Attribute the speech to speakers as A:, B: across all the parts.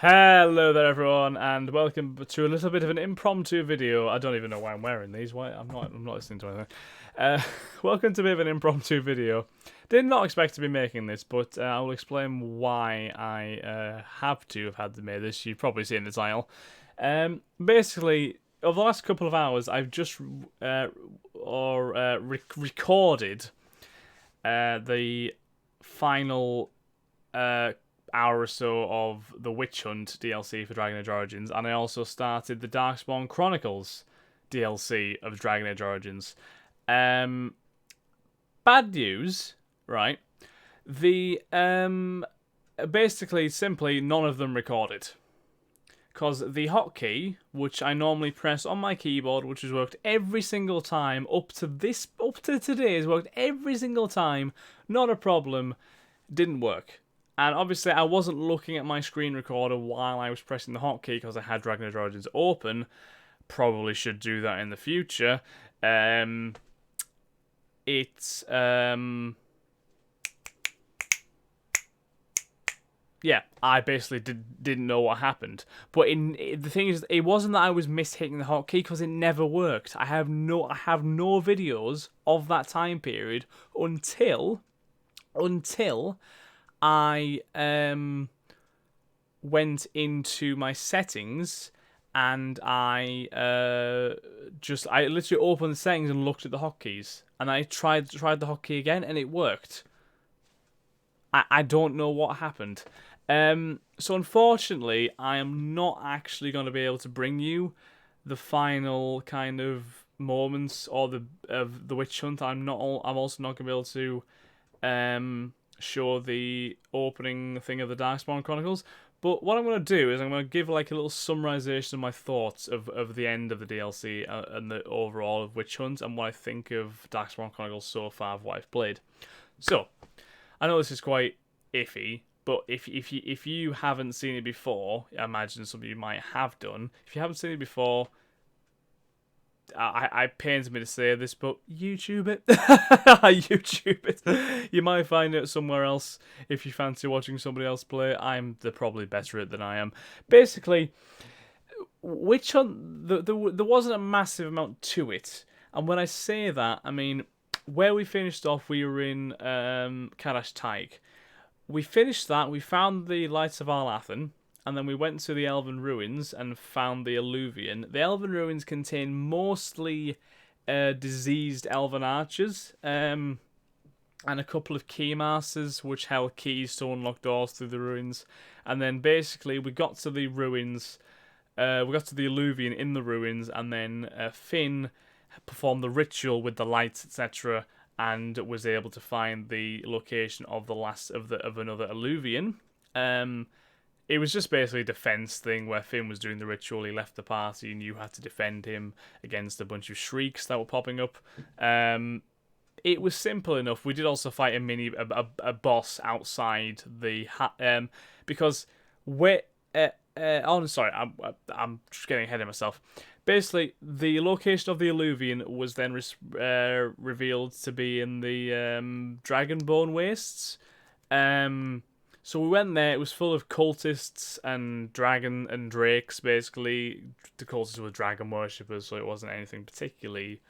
A: Hello there everyone and welcome to a little bit of an impromptu video. I don't even know why I'm wearing these. Why I'm not listening to anything. Welcome to a bit of an impromptu video. Did not expect to be making this, but I will explain why I have to have had to make this. You've probably seen the title. Basically, over the last couple of hours, I've just recorded the final hour or so of the Witch Hunt DLC for Dragon Age Origins, and I also started the Darkspawn Chronicles DLC of Dragon Age Origins. Bad news, right? The basically simply none of them recorded. Because the hotkey, which I normally press on my keyboard, which has worked every single time up to today, has worked every single time, not a problem, didn't work. And obviously, I wasn't looking at my screen recorder while I was pressing the hotkey because I had Dragon Age Origins open. Probably should do that in the future. Yeah, I basically didn't know what happened. But the thing is, it wasn't that I was mishitting the hotkey because it never worked. I have no videos of that time period until I went into my settings and I literally opened the settings and looked at the hotkeys, and I tried the hotkey again and it worked. I don't know what happened. So unfortunately, I am not actually going to be able to bring you the final kind of moments of the witch hunt. I'm also not going to be able to show the opening thing of the Darkspawn Chronicles. But what I'm going to do is I'm going to give like a little summarization of my thoughts of the end of the DLC and the overall of Witch Hunt and what I think of Darkspawn Chronicles so far of what I've played. So, I know this is quite iffy, but if you haven't seen it before, I imagine some of you might have done. If you haven't seen it before, I pains me to say this, but YouTube it. YouTube it. You might find it somewhere else if you fancy watching somebody else play. They're probably better at it than I am. Basically, Witch Hunt, there wasn't a massive amount to it. And when I say that, I mean, where we finished off, we were in Kadash Taik. We finished that, we found the Lights of Arlathan, and then we went to the Elven Ruins and found the Alluvian. The Elven Ruins contain mostly diseased Elven archers, and a couple of keymasters which held keys to unlock doors through the ruins. And then basically we got to the ruins, we got to the Alluvian in the ruins, and then Finn performed the ritual with the lights, etc., and was able to find the location of the last of another Alluvian. It was just basically a defense thing where Finn was doing the ritual, he left the party, and you had to defend him against a bunch of shrieks that were popping up. It was simple enough. We did also fight a boss outside the because we're oh, sorry, I'm just getting ahead of myself. Basically, the location of the Alluvian was then revealed to be in the Dragonbone Wastes. So we went there. It was full of cultists and dragon and drakes. Basically, the cultists were dragon worshippers, so it wasn't anything particularly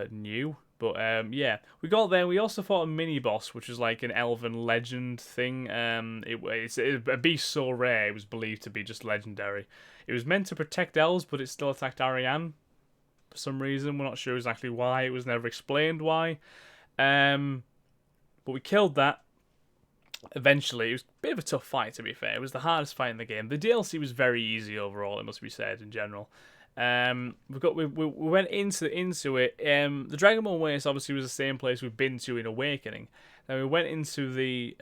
A: new. But yeah, we got there. We also fought a mini boss, which was like an elven legend thing. It's a beast so rare it was believed to be just legendary. It was meant to protect elves, but it still attacked Ariane for some reason. We're not sure exactly why. It was never explained why. But we killed that. Eventually, it was a bit of a tough fight, to be fair. It was the hardest fight in the game. The DLC was very easy overall, it must be said, in general. We went into it. The Dragonbone Waste obviously was the same place we've been to in Awakening. Then we went into the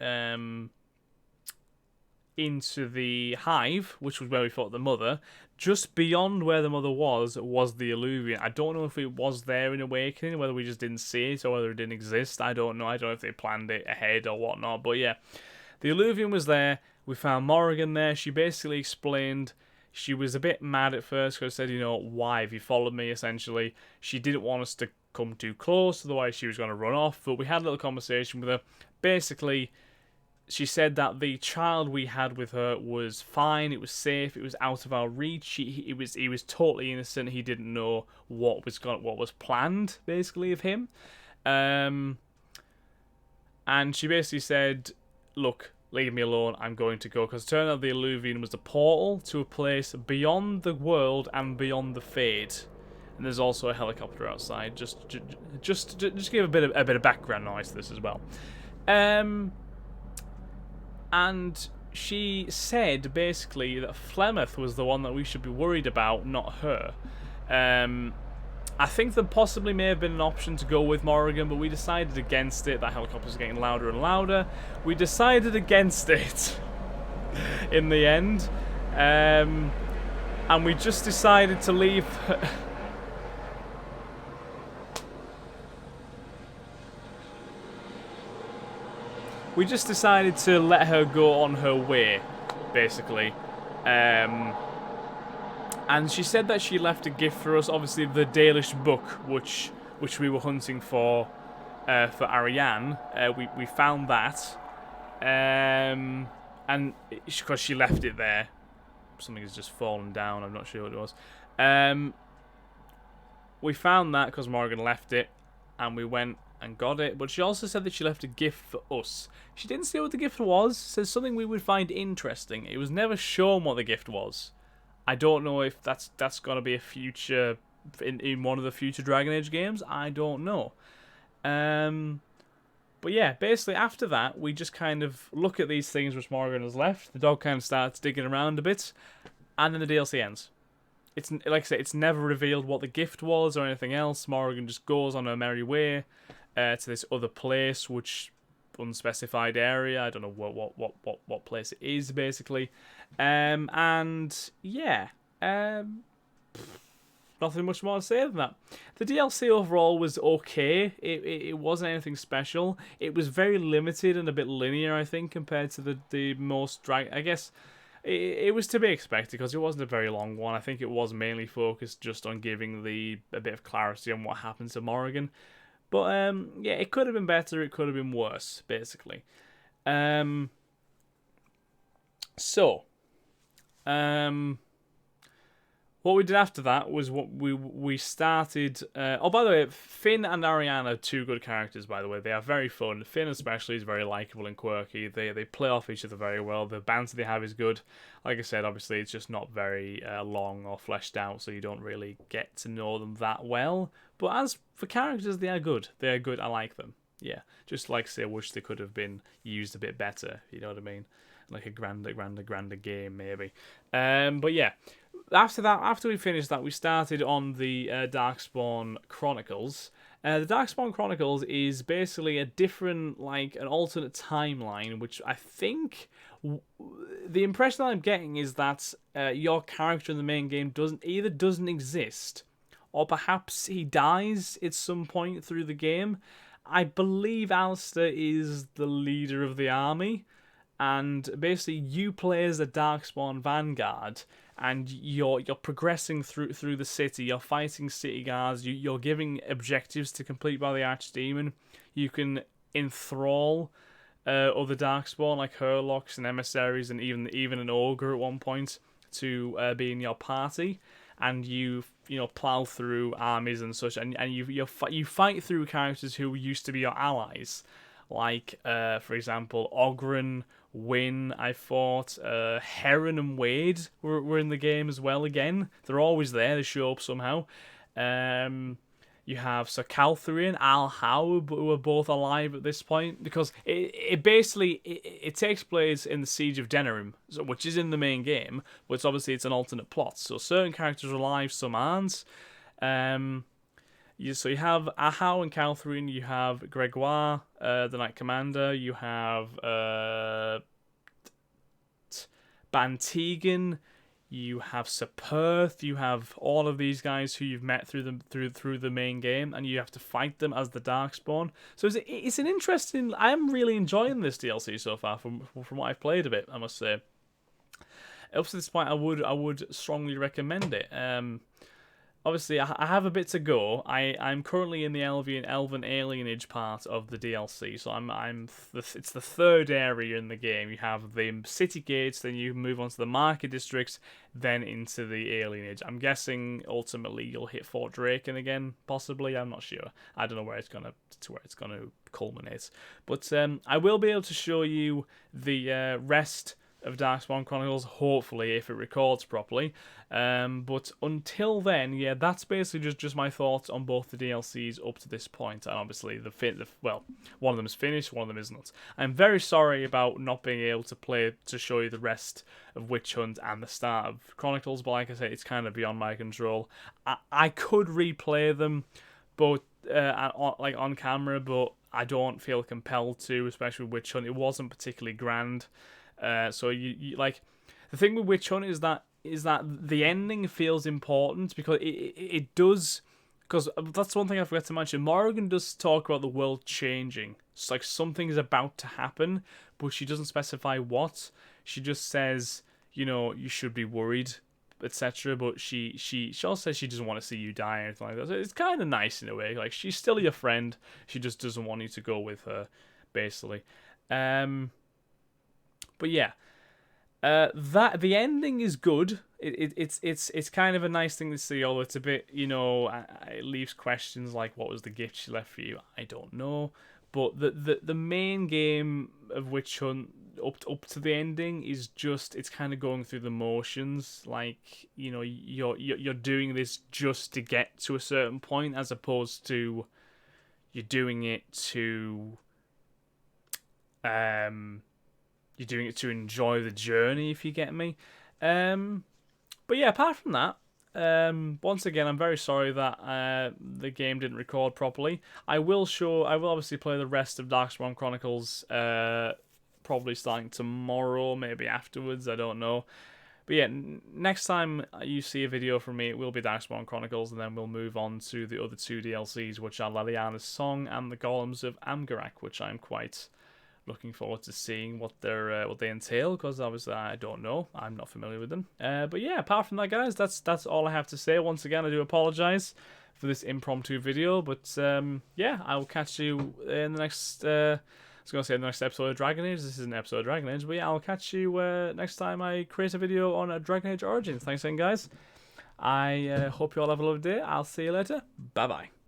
A: Hive, which was where we fought the Mother. Just beyond where the Mother was the Alluvian. I don't know if it was there in Awakening, whether we just didn't see it or whether it didn't exist. I don't know. I don't know if they planned it ahead or whatnot. But yeah, the Alluvian was there. We found Morrigan there. She basically explained. She was a bit mad at first because I said, why have you followed me, essentially. She didn't want us to come too close, otherwise she was going to run off. But we had a little conversation with her. Basically, she said that the child we had with her was fine. It was safe. It was out of our reach. He was totally innocent. He didn't know what was planned, basically, of him. And she basically said, "Look, leave me alone. I'm going to go." Because it turned out the Illuvian was a portal to a place beyond the world and beyond the Fade. And there's also a helicopter outside. Just give a bit of background noise to this as well. And she said, basically, that Flemeth was the one that we should be worried about, not her. I think there possibly may have been an option to go with Morrigan, but we decided against it. That helicopter's getting louder and louder. We decided against it in the end. And we just decided to leave... We just decided to let her go on her way, basically. And she said that she left a gift for us, obviously the Dalish book, which we were hunting for Ariane. We found that. And because she left it there. Something has just fallen down, I'm not sure what it was. We found that because Morgan left it, and we went and got it, but she also said that she left a gift for us. She didn't say what the gift was. Says something we would find interesting. It was never shown what the gift was. I don't know if that's gonna be a future in one of the future Dragon Age games. I don't know. But yeah, basically after that we just kind of look at these things which Morgan has left. The dog kind of starts digging around a bit, and then the DLC ends. It's like I say, it's never revealed what the gift was or anything else. Morgan just goes on her merry way to this other place, which unspecified area. I don't know what place it is, basically. And yeah, nothing much more to say than that. The DLC overall was okay. It wasn't anything special. It was very limited and a bit linear, I think, compared to the most I guess. It was to be expected because it wasn't a very long one. I think it was mainly focused just on giving a bit of clarity on what happened to Morrigan. But yeah, it could have been better. It could have been worse, basically. What we did after that was what we started... oh, by the way, Finn and Ariane are two good characters, by the way. They are very fun. Finn especially is very likeable and quirky. They play off each other very well. The banter they have is good. Like I said, obviously, it's just not very long or fleshed out, so you don't really get to know them that well. But as for characters, they are good. They are good. I like them. Yeah. Just like, say, I wish they could have been used a bit better. You know what I mean? Like a grander game, maybe. But yeah. After we finished that, we started on the Darkspawn Chronicles. The Darkspawn Chronicles is basically a different, like, an alternate timeline, which I think... the impression that I'm getting is that your character in the main game doesn't exist, or perhaps he dies at some point through the game. I believe Alistair is the leader of the army, and basically you play as a Darkspawn Vanguard, and you're progressing through the city. You're fighting city guards. You're giving objectives to complete by the Archdemon. You can enthrall other Darkspawn like Hurlocks and emissaries, and even an ogre at one point to be in your party. And you plow through armies and such, and you fight through characters who used to be your allies, like for example Ogren, Wynn. I thought Heron and Wade were in the game as well. Again, they're always there. They show up somehow. You have Sir Calthrian, Al Howe, who are both alive at this point, because it basically takes place in the Siege of Denerim, which is in the main game, but it's an alternate plot. So certain characters are alive, some aren't. So you have Ahau and Calthrian, you have Gregoire, the Knight Commander, you have Bantegan, you have Superth, you have all of these guys who you've met through the main game, and you have to fight them as the Darkspawn. So it's an interesting... I am really enjoying this DLC so far from what I've played a bit, I must say. Up to this point, I would strongly recommend it. obviously I have a bit to go. I'm currently in the Elven alienage part of the DLC, so it's the third area in the game. You have the city gates, then you move on to the market districts, then into the alienage. I'm guessing ultimately you'll hit Fort Draken again, possibly. I'm not sure. I don't know where it's gonna culminate, but I will be able to show you the rest of Darkspawn Chronicles, hopefully, if it records properly. But until then, yeah, that's basically just my thoughts on both the DLCs up to this point. And obviously, well, one of them is finished, one of them is not. I'm very sorry about not being able to show you the rest of Witch Hunt and the start of Chronicles, but like I say, it's kind of beyond my control. I could replay them, but on camera, but I don't feel compelled to, especially with Witch Hunt. It wasn't particularly grand. So you like, the thing with Witch Hunt is that the ending feels important because it does, because that's one thing I forgot to mention. Morrigan does talk about the world changing. It's like something is about to happen, but she doesn't specify what. She just says, you should be worried, etc. But she also says she doesn't want to see you die or anything like that. So it's kind of nice in a way. Like, she's still your friend. She just doesn't want you to go with her, basically. But yeah, that the ending is good. It's kind of a nice thing to see. Although it's a bit, it leaves questions like, what was the gift she left for you? I don't know. But the main game of Witch Hunt up to the ending is just, it's kind of going through the motions. Like, you're doing this just to get to a certain point, as opposed to you're doing it to you're doing it to enjoy the journey, if you get me. But yeah, apart from that, once again, I'm very sorry that the game didn't record properly. I will obviously play the rest of Darkspawn Chronicles, probably starting tomorrow, maybe afterwards, I don't know. But yeah, next time you see a video from me, it will be Darkspawn Chronicles, and then we'll move on to the other two DLCs, which are Leliana's Song and the Golems of Amgarak, which I'm quite looking forward to seeing what they entail, because obviously I don't know, I'm not familiar with them. But yeah, apart from that, guys, that's all I have to say. Once again, I do apologize for this impromptu video, but yeah, I will catch you in the next. I was gonna say the next episode of Dragon Age. This is an episode of Dragon Age, but yeah, I'll catch you next time I create a video on a Dragon Age Origins. Thanks again, guys. I hope you all have a lovely day. I'll see you later. Bye bye.